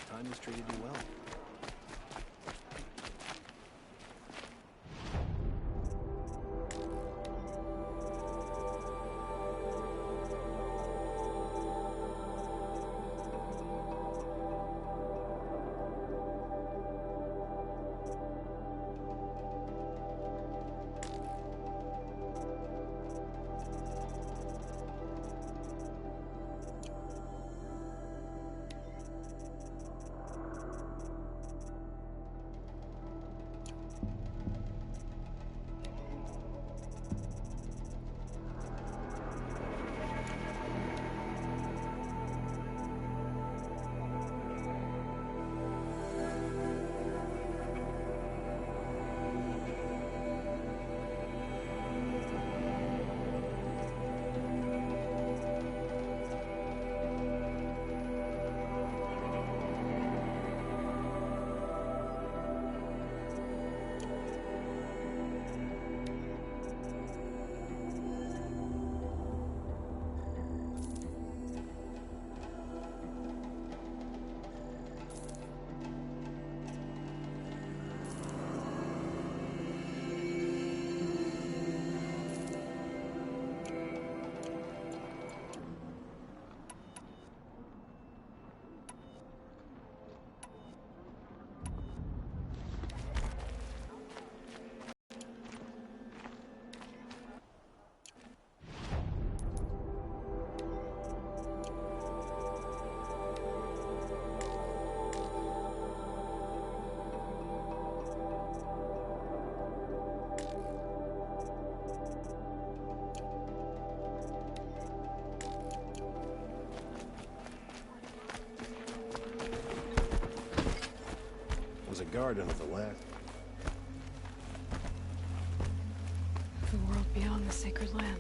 Time has treated you well. Garden to the left. The world beyond the sacred land.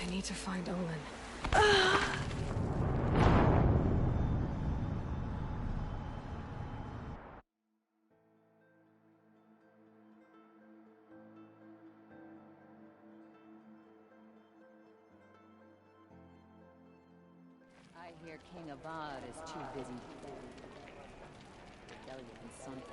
I need to find Olin. I hear King Avad is too busy. Rebellion something.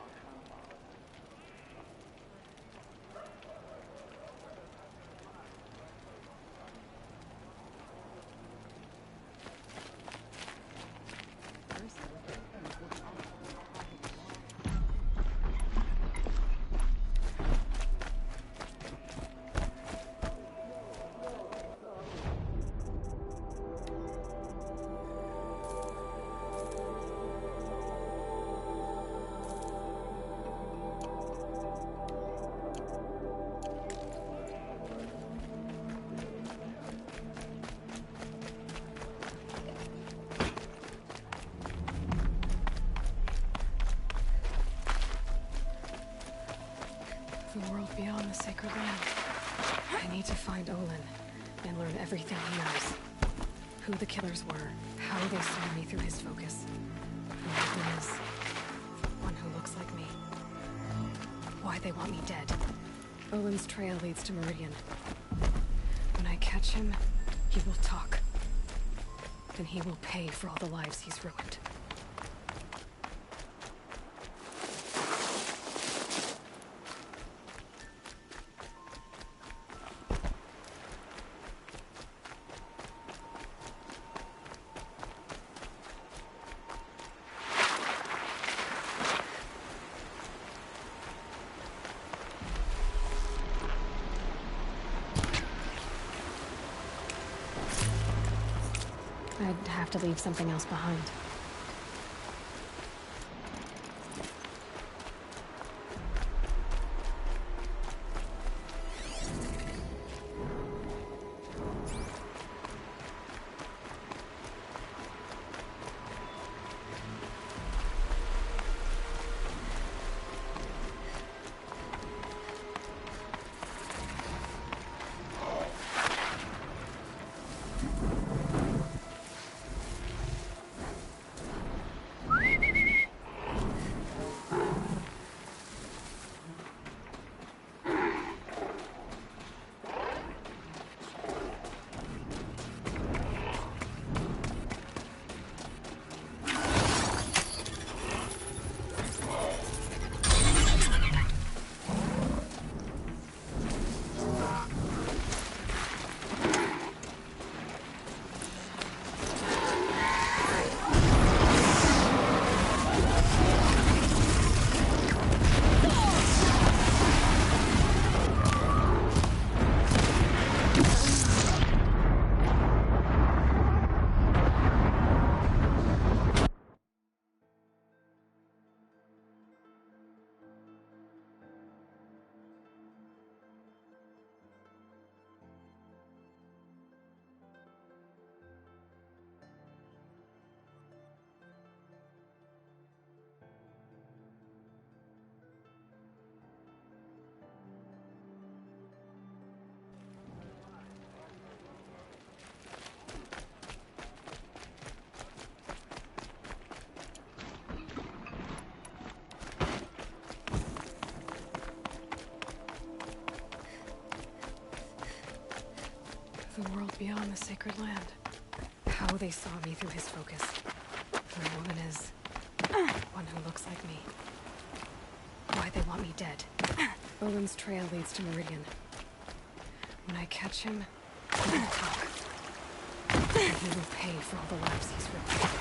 sacred land. I need to find Olin and learn everything he knows. Who the killers were, how they saw me through his focus. Who Olin is. One who looks like me. Why they want me dead. Olin's trail leads to Meridian. When I catch him, he will talk. And he will pay for all the lives he's ruined. I'd have to leave something else behind. The world beyond the sacred land. How they saw me through his focus. Who Olin is. One who looks like me. Why they want me dead. Olin's trail leads to Meridian. When I catch him, he will talk. And he will pay for all the lives he's ruined.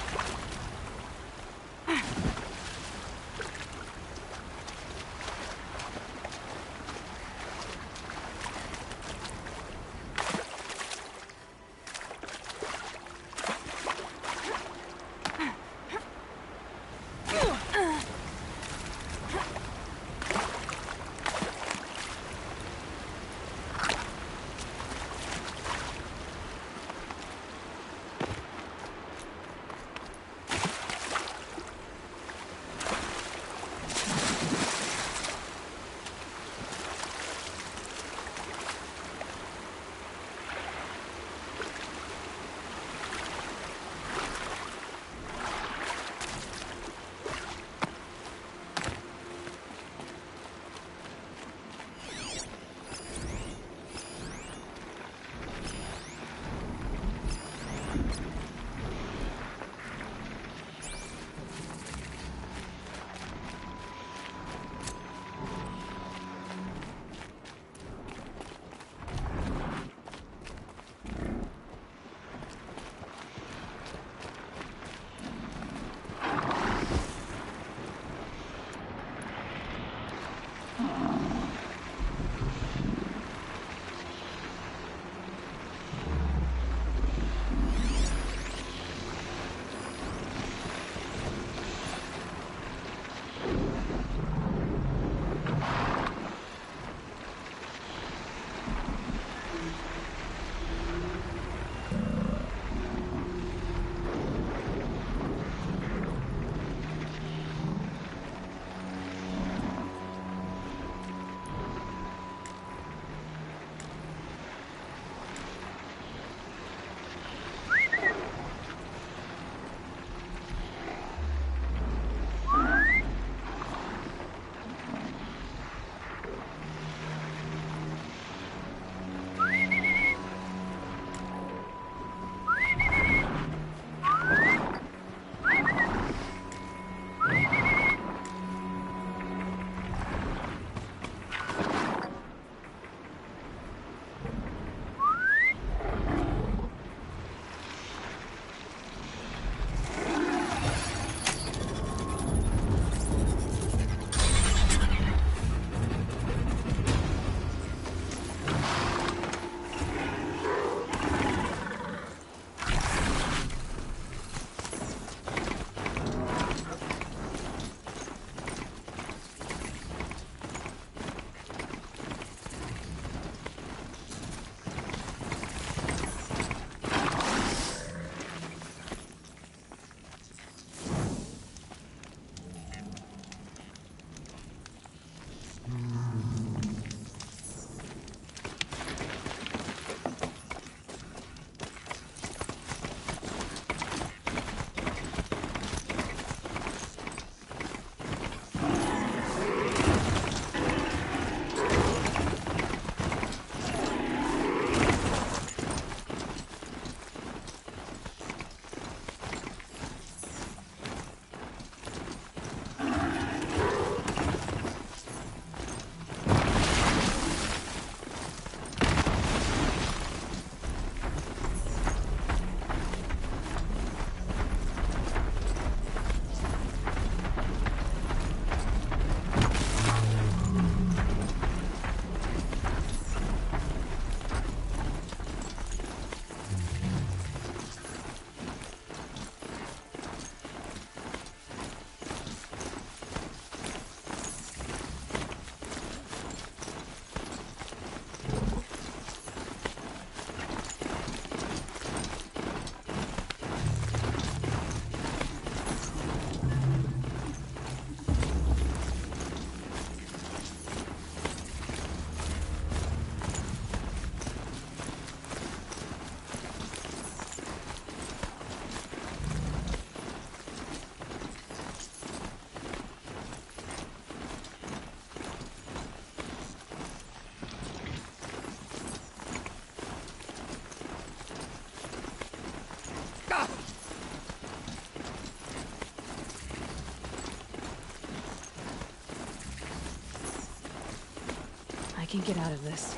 can get out of this.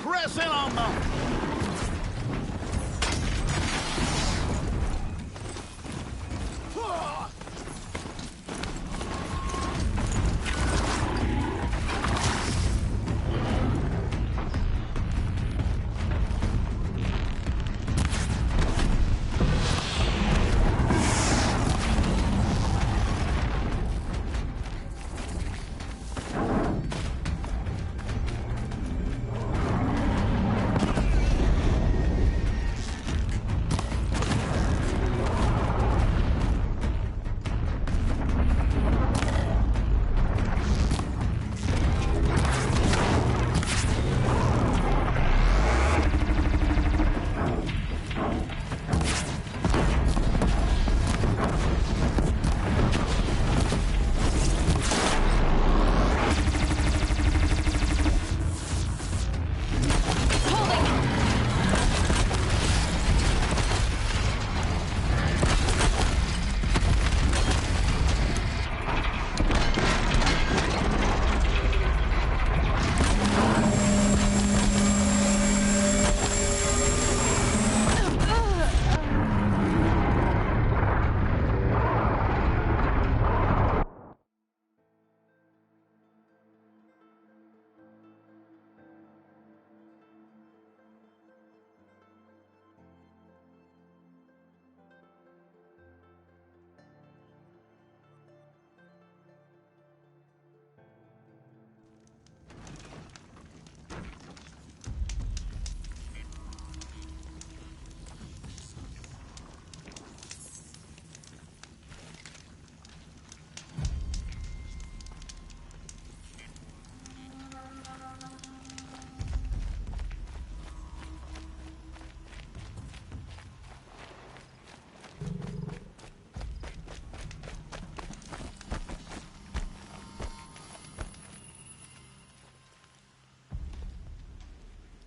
Press in on them!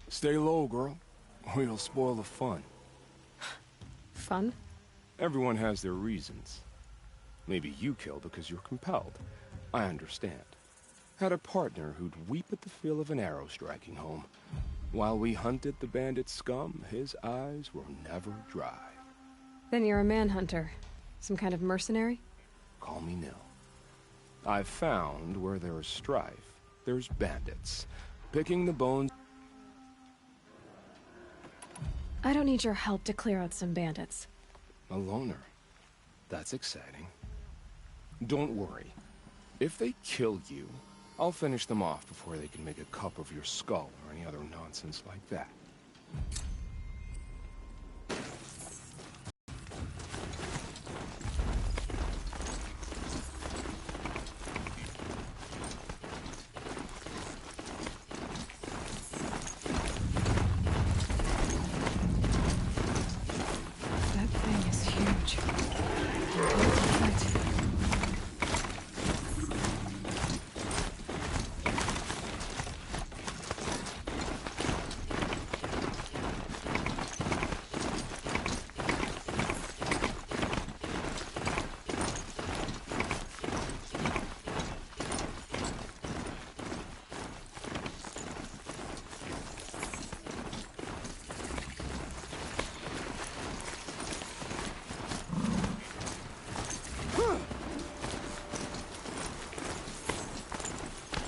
Stay low, girl, or you'll spoil the fun. Fun? Everyone has their reasons. Maybe you kill because you're compelled. I understand. Had a partner who'd weep at the feel of an arrow striking home. While we hunted the bandit scum, his eyes were never dry. Then you're a manhunter. Some kind of mercenary? Call me Nil. I've found where there is strife, there's bandits. Picking the bones... I don't need your help to clear out some bandits. A loner. That's exciting. Don't worry. If they kill you, I'll finish them off before they can make a cup of your skull or any other nonsense like that. That thing is huge.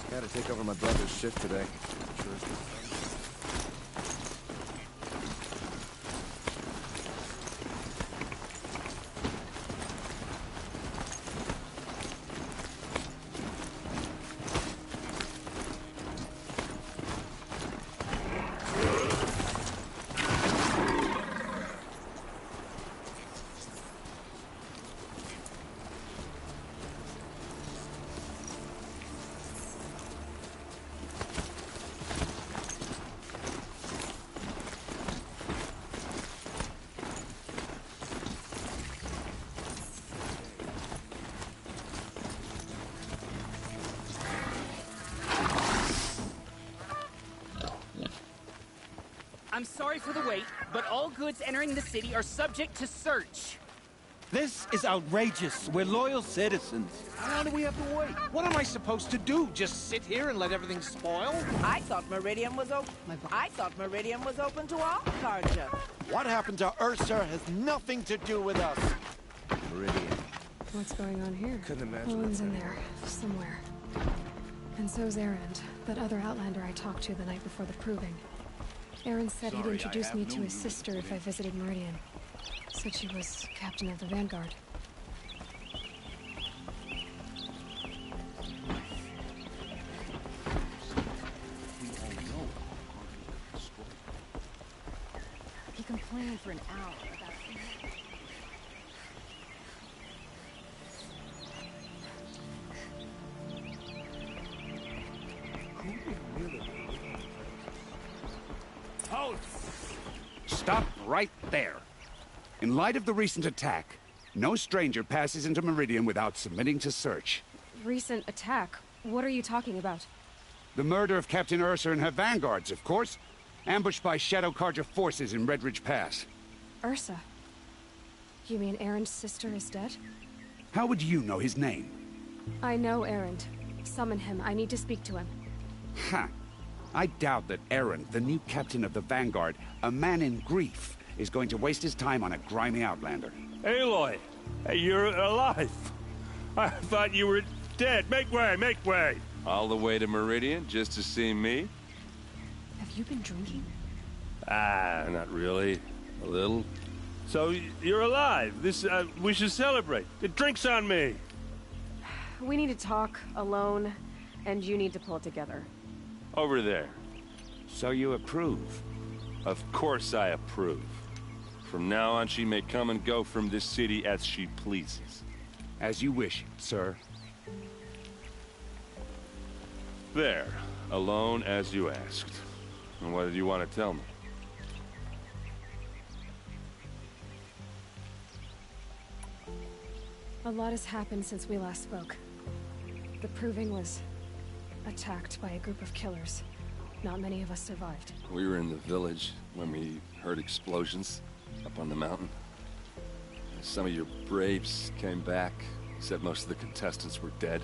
Had to take over my brother's shift today. Sure is good. I'm sorry for the wait, but all goods entering the city are subject to search. This is outrageous. We're loyal citizens. How long do we have to wait? What am I supposed to do? Just sit here and let everything spoil? I thought Meridian was open. I thought Meridian was open to all Carja. What happened to Ursa has nothing to do with us. Meridian. What's going on here? Couldn't imagine. Owen's in there, somewhere. And so's Erend, that other Outlander I talked to the night before the proving. Erend said he'd introduce me to his sister if I visited Meridian. Said she was captain of the Vanguard. He complained for an hour about... Halt! Stop right there. In light of the recent attack, no stranger passes into Meridian without submitting to search. Recent attack? What are you talking about? The murder of Captain Ursa and her vanguards, of course. Ambushed by Shadow Carja forces in Red Ridge Pass. Ursa? You mean Erend's sister is dead? How would you know his name? I know Erend. Summon him. I need to speak to him. Ha! I doubt that Erend, the new captain of the Vanguard, a man in grief, is going to waste his time on a grimy outlander. Aloy! Hey, you're alive! I thought you were dead. Make way, make way! All the way to Meridian just to see me? Have you been drinking? Ah, not really. A little. So, you're alive. We should celebrate. The drink's on me! We need to talk, alone, and you need to pull it together. Over there. So you approve? Of course I approve. From now on, she may come and go from this city as she pleases. As you wish, sir. There. Alone as you asked. And what did you want to tell me? A lot has happened since we last spoke. The Proving was attacked by a group of killers. Not many of us survived. We were in the village when we heard explosions up on the mountain. Some of your braves came back, said most of the contestants were dead.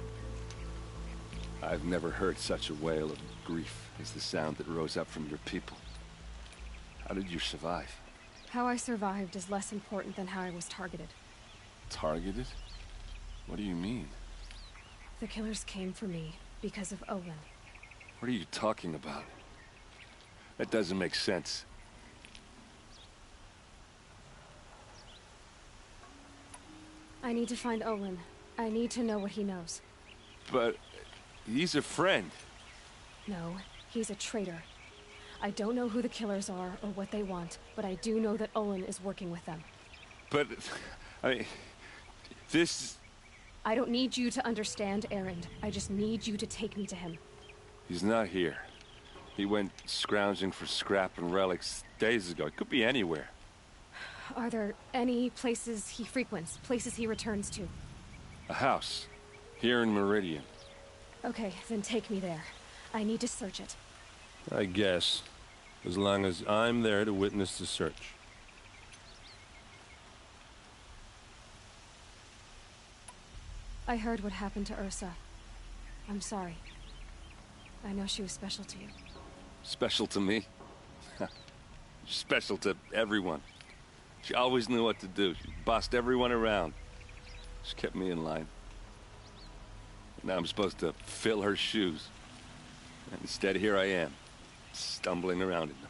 I've never heard such a wail of grief as the sound that rose up from your people. How did you survive? How I survived is less important than how I was targeted. Targeted? What do you mean? The killers came for me because of Olin. What are you talking about? That doesn't make sense. I need to find Olin. I need to know what he knows. But he's a friend. No, he's a traitor. I don't know who the killers are or what they want, but I do know that Olin is working with them. But, I mean, this... I don't need you to understand, Erend. I just need you to take me to him. He's not here. He went scrounging for scrap and relics days ago. It could be anywhere. Are there any places he frequents, places he returns to? A house. Here in Meridian. Okay, then take me there. I need to search it. I guess. As long as I'm there to witness the search. I heard what happened to Ursa. I'm sorry. I know she was special to you. Special to me? Special to everyone. She always knew what to do. She bossed everyone around. She kept me in line. Now I'm supposed to fill her shoes. And instead, here I am, stumbling around in them.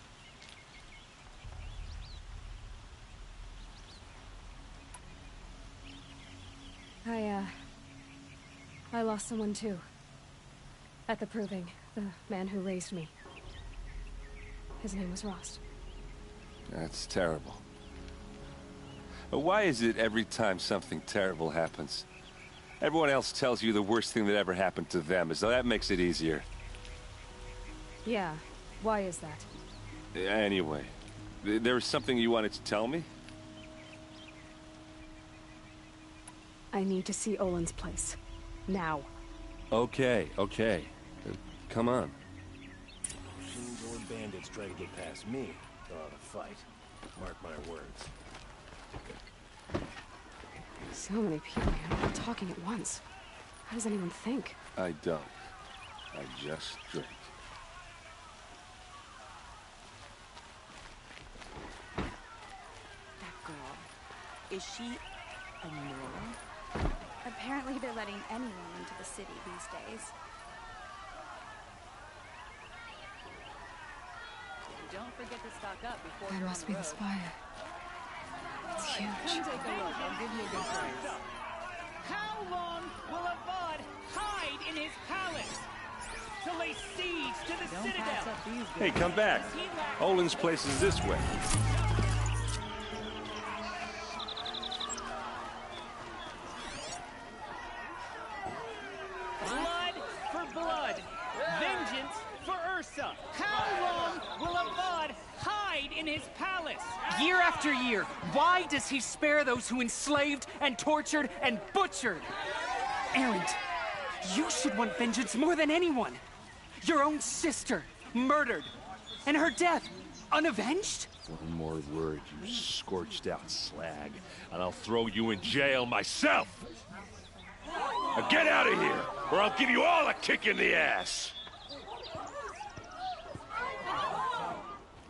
I lost someone too. At the Proving, the man who raised me. His name was Rost. That's terrible. But why is it every time something terrible happens, everyone else tells you the worst thing that ever happened to them, as though that makes it easier? Yeah, why is that? Anyway, there was something you wanted to tell me? I need to see Olin's place. Now. Okay. Come on. Machines or bandits try to get past me. Oh, the fight. Mark my words. So many people here, all talking at once. How does anyone think? I don't. I just drink. That girl. Is she a neural? Apparently they're letting anyone into the city these days. Don't forget to stock up before That you're must on be the the road. spire. It's huge. Come take a look. I'll give you a good price. How long will Avad hide in his palace? To lay siege to the Don't pass citadel? up these Hey, come back. Olin's place is this way. Blood for blood. Vengeance for Ursa. How long will Avad hide in his palace? Year after year, why does he spare those who enslaved and tortured and butchered? Erend, you should want vengeance more than anyone. Your own sister, murdered. And her death, unavenged? One more word, you scorched out slag, and I'll throw you in jail myself! Now get out of here, or I'll give you all a kick in the ass!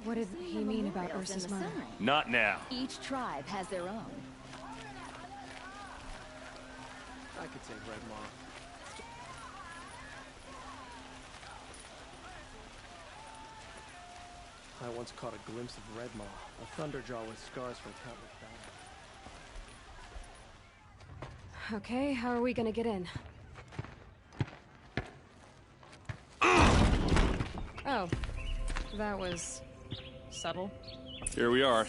What did he mean about Ursa's murder? Not now. Each tribe has their own. I could take Red Maw. I once caught a glimpse of Red Maw, a thunderjaw with scars from countless battles. Okay, how are we gonna get in? Oh, that was subtle. Here we are.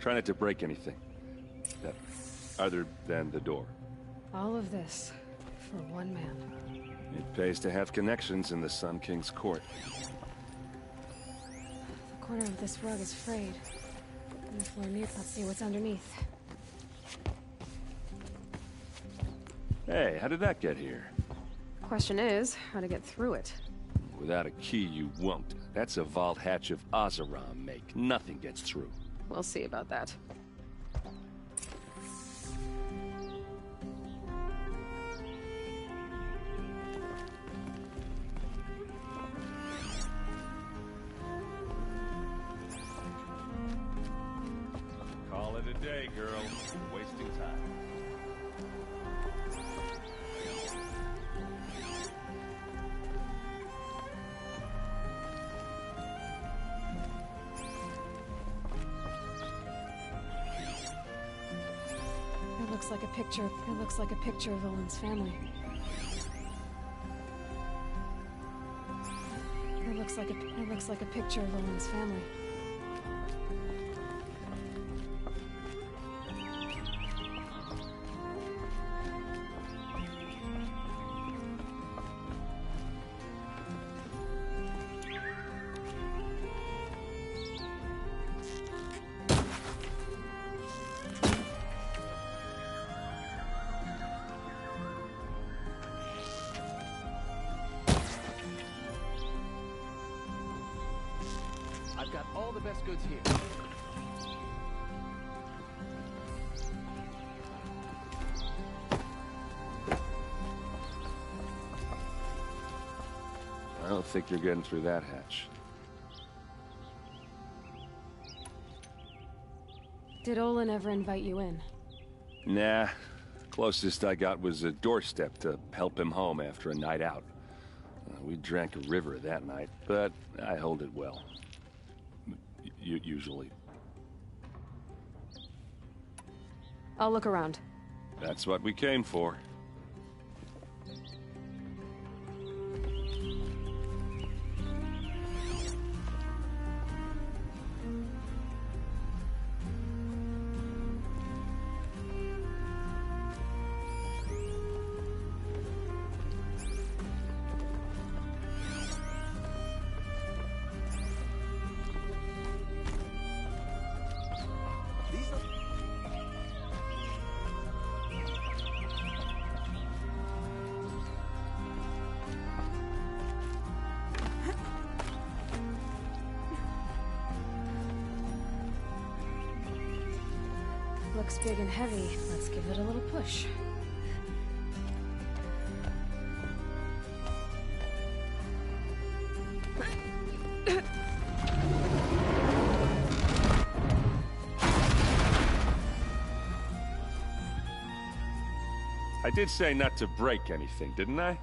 Try not to break anything. Other than the door. All of this for one man. It pays to have connections in the Sun King's court. The corner of this rug is frayed. And the floor near. Let's see what's underneath. Hey, how did that get here? Question is, how to get through it. Without a key, you won't. That's a vault hatch of Oseram make. Nothing gets through. We'll see about that. Call it a day, girl. Wasting time. It looks like a picture. It looks like a picture of Olin's family. It looks like a picture of Olin's family. I've got all the best goods here. I don't think you're getting through that hatch. Did Olin ever invite you in? Nah. Closest I got was a doorstep to help him home after a night out. We drank a river that night, but I hold it well. Usually. I'll look around. That's what we came for. looks big and heavy. Let's give it a little push. I did say not to break anything, didn't I?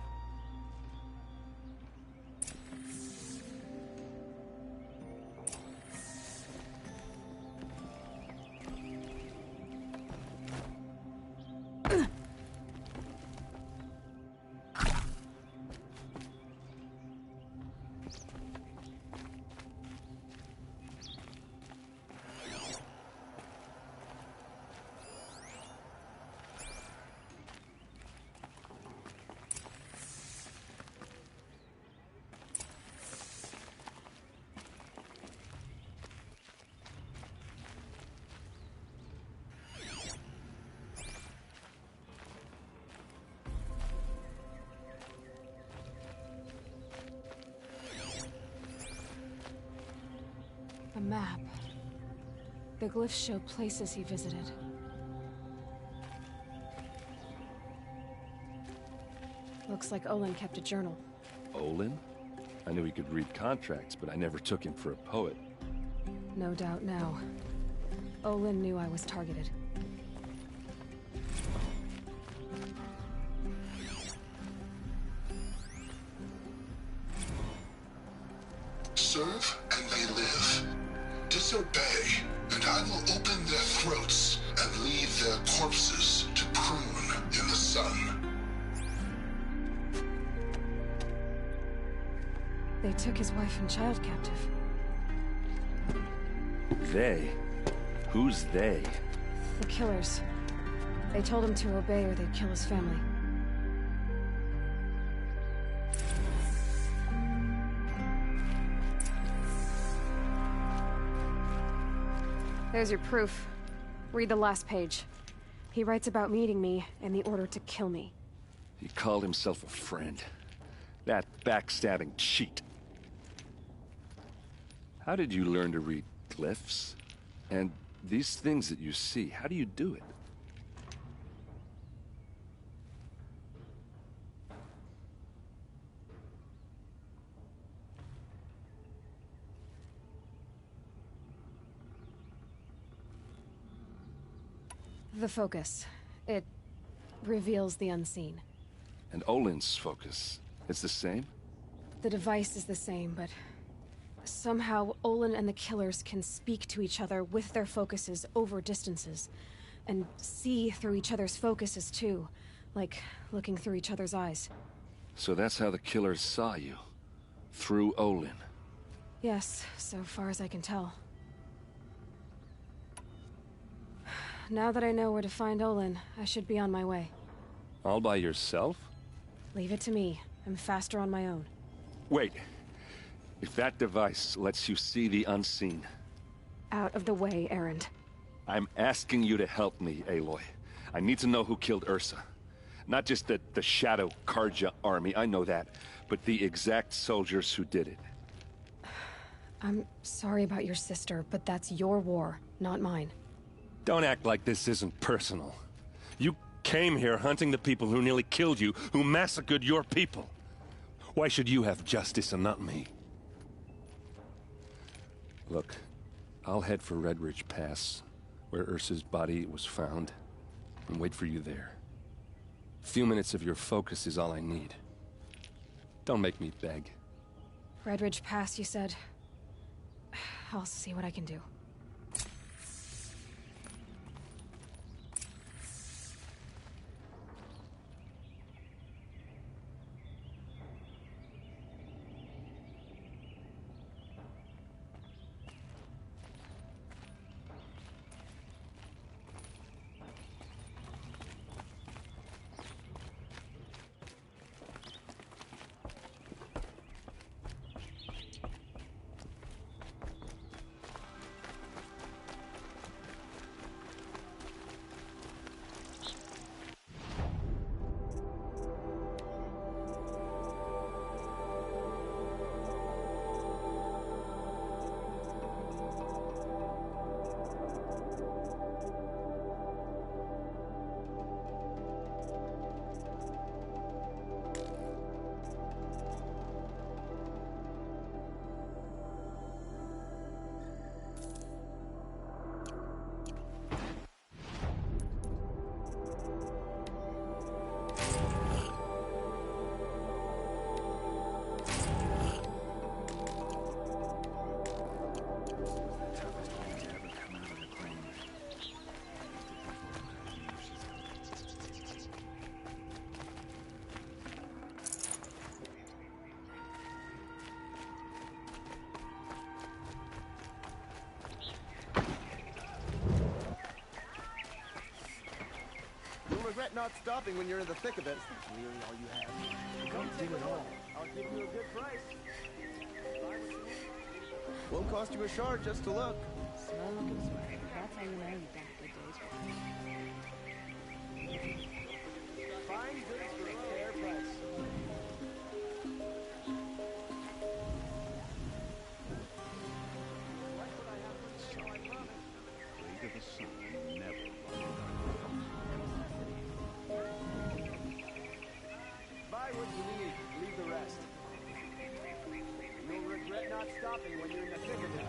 A map. The glyphs show places he visited. Looks like Olin kept a journal. Olin? I knew he could read contracts, but I never took him for a poet. No doubt now. Olin knew I was targeted. Serve and they live. Disobey, and I will open their throats and leave their corpses to prune in the sun. They took his wife and child captive. They? Who's they? The killers. They told him to obey or they'd kill his family. There's your proof. Read the last page. He writes about meeting me and the order to kill me. He called himself a friend. That backstabbing cheat. How did you learn to read glyphs? And these things that you see, how do you do it? The focus. It reveals the unseen. And Olin's focus, it's the same? The device is the same, but somehow Olin and the killers can speak to each other with their focuses over distances, and see through each other's focuses too, like looking through each other's eyes. So that's how the killers saw you? Through Olin? Yes, so far as I can tell. Now that I know where to find Olin, I should be on my way. All by yourself? Leave it to me. I'm faster on my own. Wait. If that device lets you see the unseen... Out of the way, Erend. I'm asking you to help me, Aloy. I need to know who killed Ursa. Not just the Shadow Karja army, I know that, but the exact soldiers who did it. I'm sorry about your sister, but that's your war, not mine. Don't act like this isn't personal. You came here hunting the people who nearly killed you, who massacred your people. Why should you have justice and not me? Look, I'll head for Red Ridge Pass, where Ursa's body was found, and wait for you there. A few minutes of your focus is all I need. Don't make me beg. Red Ridge Pass, you said? I'll see what I can do. not stopping when you're in the thick of it. Is that really all you have? Come take it all. I'll give you a good price. Won't cost you a shard just to look. Smoke and sweat. That's how you know you've got good days with me. Fine goods for a fair price. Blade of the sun never Buy what you need, leave the rest. You'll regret not stopping when you're in the thick of it.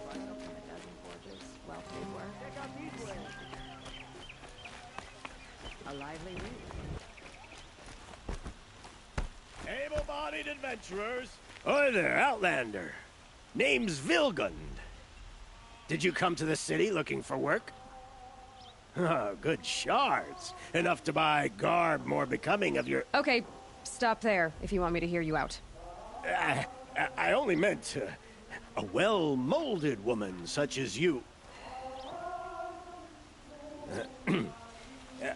Find open a dozen forges, well paid work. Check out these wares. A lively read. Able-bodied adventurers. Hi there, Outlander. Name's Vilgund. Did you come to the city looking for work? Oh, good shards. Enough to buy garb more becoming of your... Okay, stop there if you want me to hear you out. I only meant a well-molded woman such as you.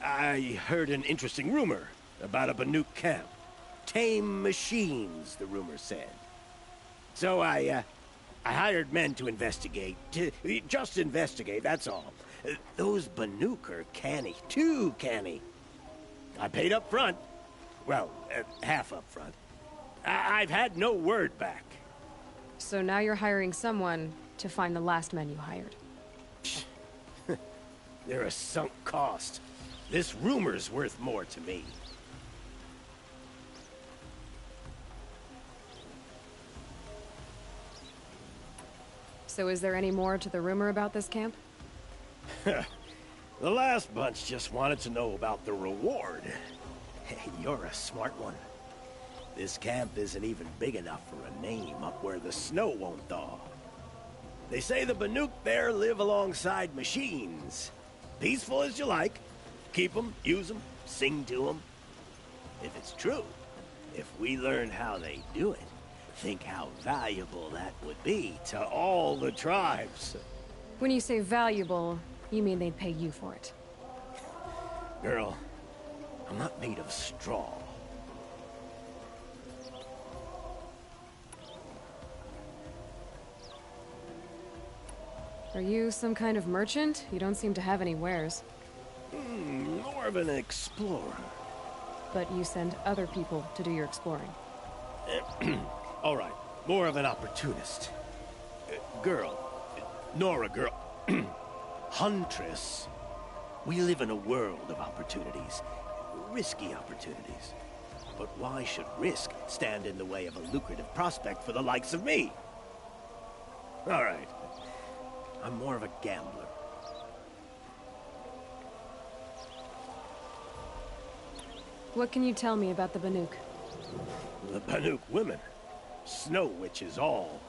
I heard an interesting rumor about a Banuk camp. Tame machines, the rumor said. So I hired men to investigate. Just investigate, that's all. Those Banuk are canny, too canny. I paid up front. Well, half up front. I've had no word back. So now you're hiring someone to find the last men you hired. They're a sunk cost. This rumor's worth more to me. So is there any more to the rumor about this camp? The last bunch just wanted to know about the reward. Hey, you're a smart one. This camp isn't even big enough for a name up where the snow won't thaw. They say the Banuk there live alongside machines. Peaceful as you like. Keep them, use them, sing to them. If it's true, if we learn how they do it, think how valuable that would be to all the tribes. When you say valuable, you mean they'd pay you for it. Girl, I'm not made of straw. Are you some kind of merchant? You don't seem to have any wares. More of an explorer. But you send other people to do your exploring. All right, more of an opportunist. Girl. Nora girl. Huntress. We live in a world of opportunities. Risky opportunities. But why should risk stand in the way of a lucrative prospect for the likes of me? All right. I'm more of a gambler. What can you tell me about the Banuk? The Banuk women. Snow witches all.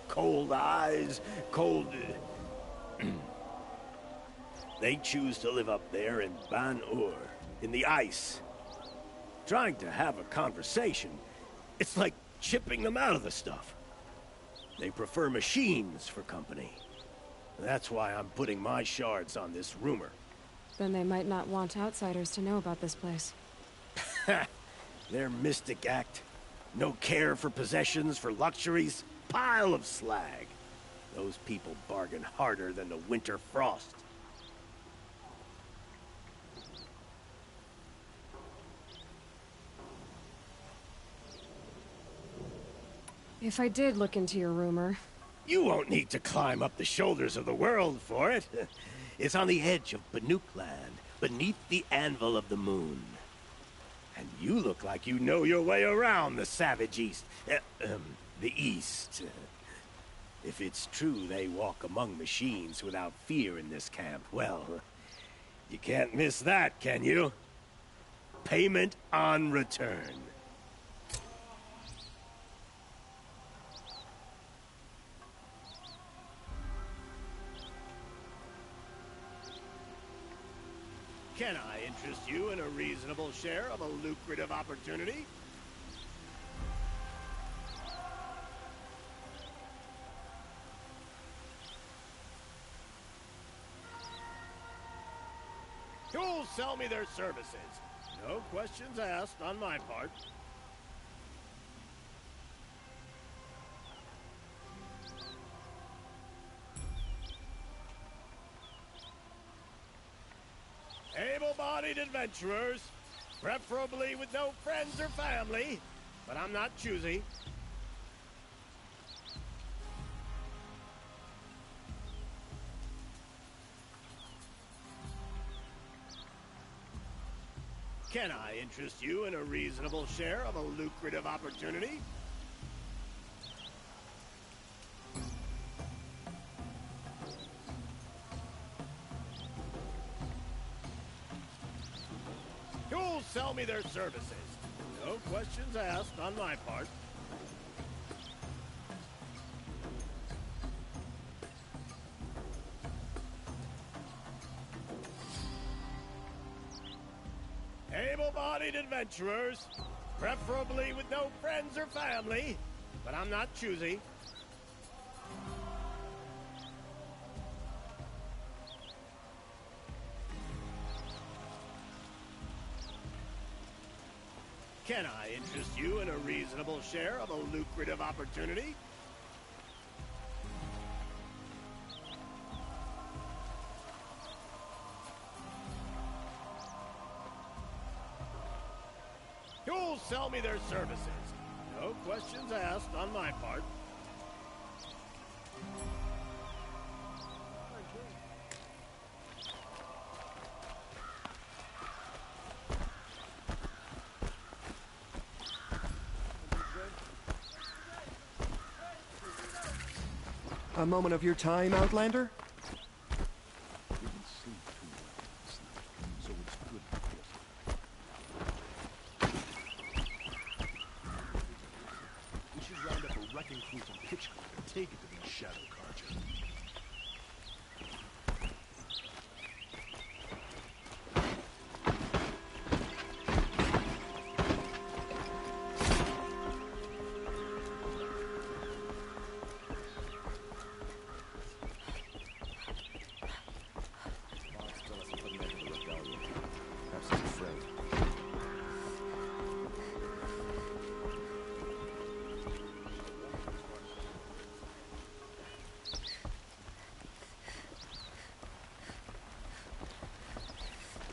Cold eyes, cold... They choose to live up there in Ban-Ur, in the ice. Trying to have a conversation, it's like chipping them out of the stuff. They prefer machines for company. That's why I'm putting my shards on this rumor. Then they might not want outsiders to know about this place. Their mystic act. No care for possessions, for luxuries. Pile of slag. Those people bargain harder than the winter frost. If I did look into your rumor... You won't need to climb up the shoulders of the world for it. It's on the edge of Banuk land, beneath the anvil of the moon. And you look like you know your way around the savage east. The east. If it's true they walk among machines without fear in this camp, well, you can't miss that, can you? Payment on return. Can I interest you in a reasonable share of a lucrative opportunity? Who'll sell me their services? No questions asked on my part. Able-bodied adventurers, preferably with no friends or family, but I'm not choosy. Can I interest you in a reasonable share of a lucrative opportunity? Who'll sell me their services? No questions asked on my part. Able-bodied adventurers, preferably with no friends or family, but I'm not choosy. Can I interest you in a reasonable share of a lucrative opportunity? Who'll sell me their services? No questions asked on my part. A moment of your time, Outlander? We should round up a wrecking crew from Hitchcock and take it to these shadow carja.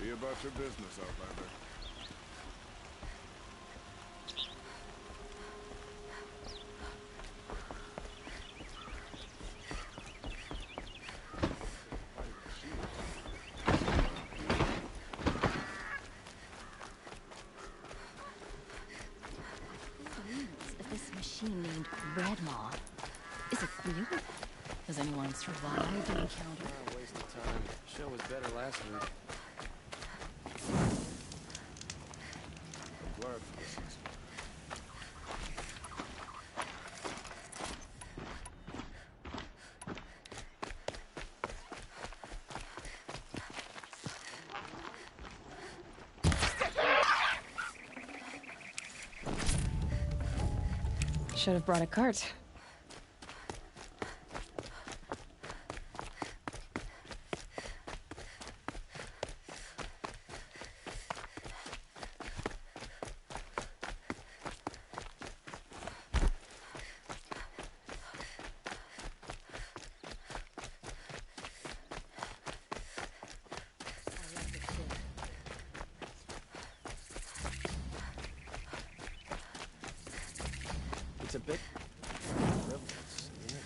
Be about your business, Outlander. Of this machine named Red Maw. Is it real? Has anyone survived the encounter? Waste of time. The show was better last week. I'm glad for this. Should have brought a cart. It's a bit frivolous, isn't it?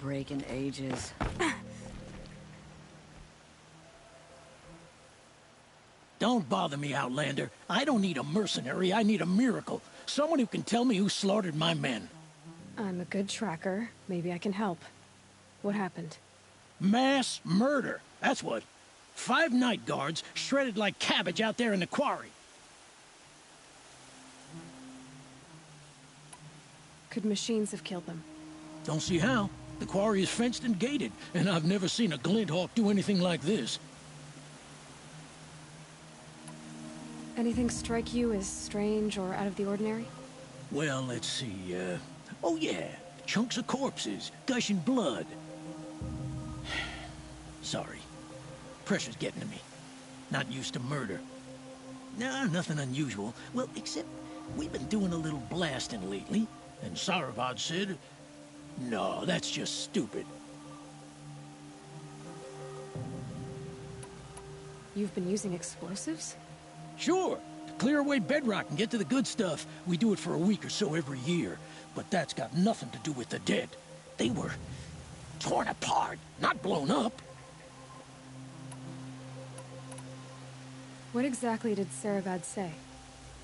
break in ages. Don't bother me, Outlander. I don't need a mercenary, I need a miracle. Someone who can tell me who slaughtered my men. I'm a good tracker. Maybe I can help. What happened? Mass murder. That's what. 5 night guards shredded like cabbage out there in the quarry. Could machines have killed them? Don't see how. The quarry is fenced and gated, and I've never seen a glint hawk do anything like this. Anything strike you as strange or out of the ordinary? Well, let's see, oh yeah, chunks of corpses, gushing blood. Sorry. Pressure's getting to me. Not used to murder. Nah, nothing unusual. Well, except we've been doing a little blasting lately, and Saravad said, no, that's just stupid. You've been using explosives? Sure. To clear away bedrock and get to the good stuff, we do it for a week or so every year. But that's got nothing to do with the dead. They were torn apart, not blown up. What exactly did Saravad say?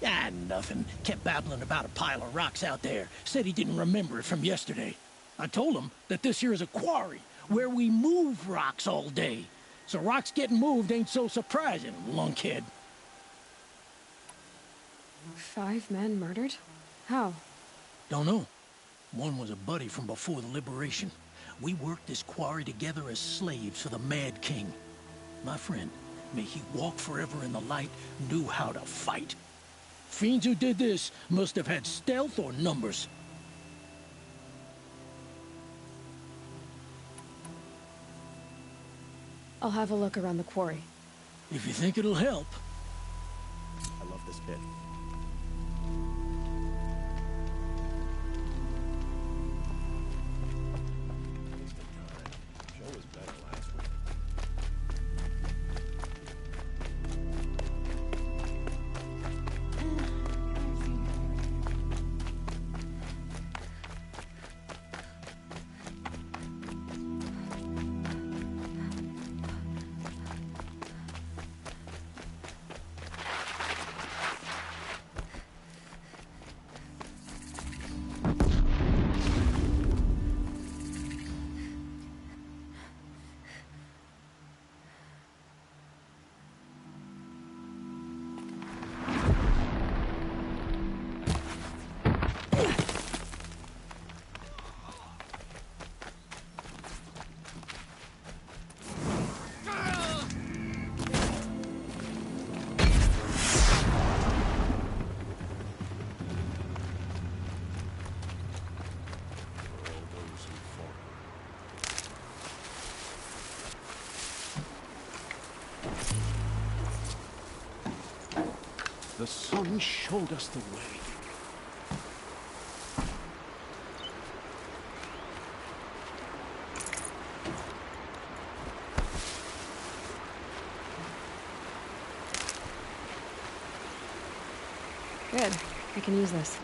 Ah, nothing. Kept babbling about a pile of rocks out there. Said he didn't remember it from yesterday. I told him that this here is a quarry, where we move rocks all day. So rocks getting moved ain't so surprising, lunkhead. 5 men murdered? How? Don't know. One was a buddy from before the liberation. We worked this quarry together as slaves for the Mad King. My friend, may he walk forever in the light, knew how to fight. Fiends who did this must have had stealth or numbers. I'll have a look around the quarry. If you think it'll help. I love this bit. Joe was better last week. The sun showed us the way. Good. I can use this.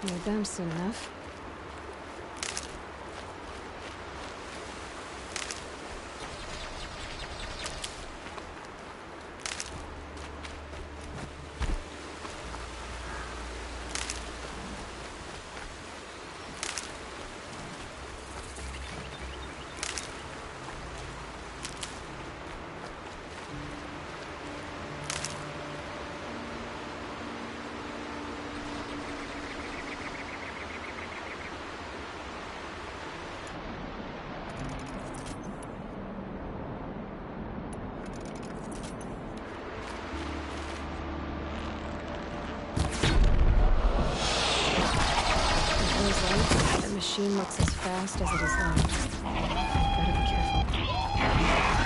You're done soon enough. machine looks as fast as it is loud. Better be careful.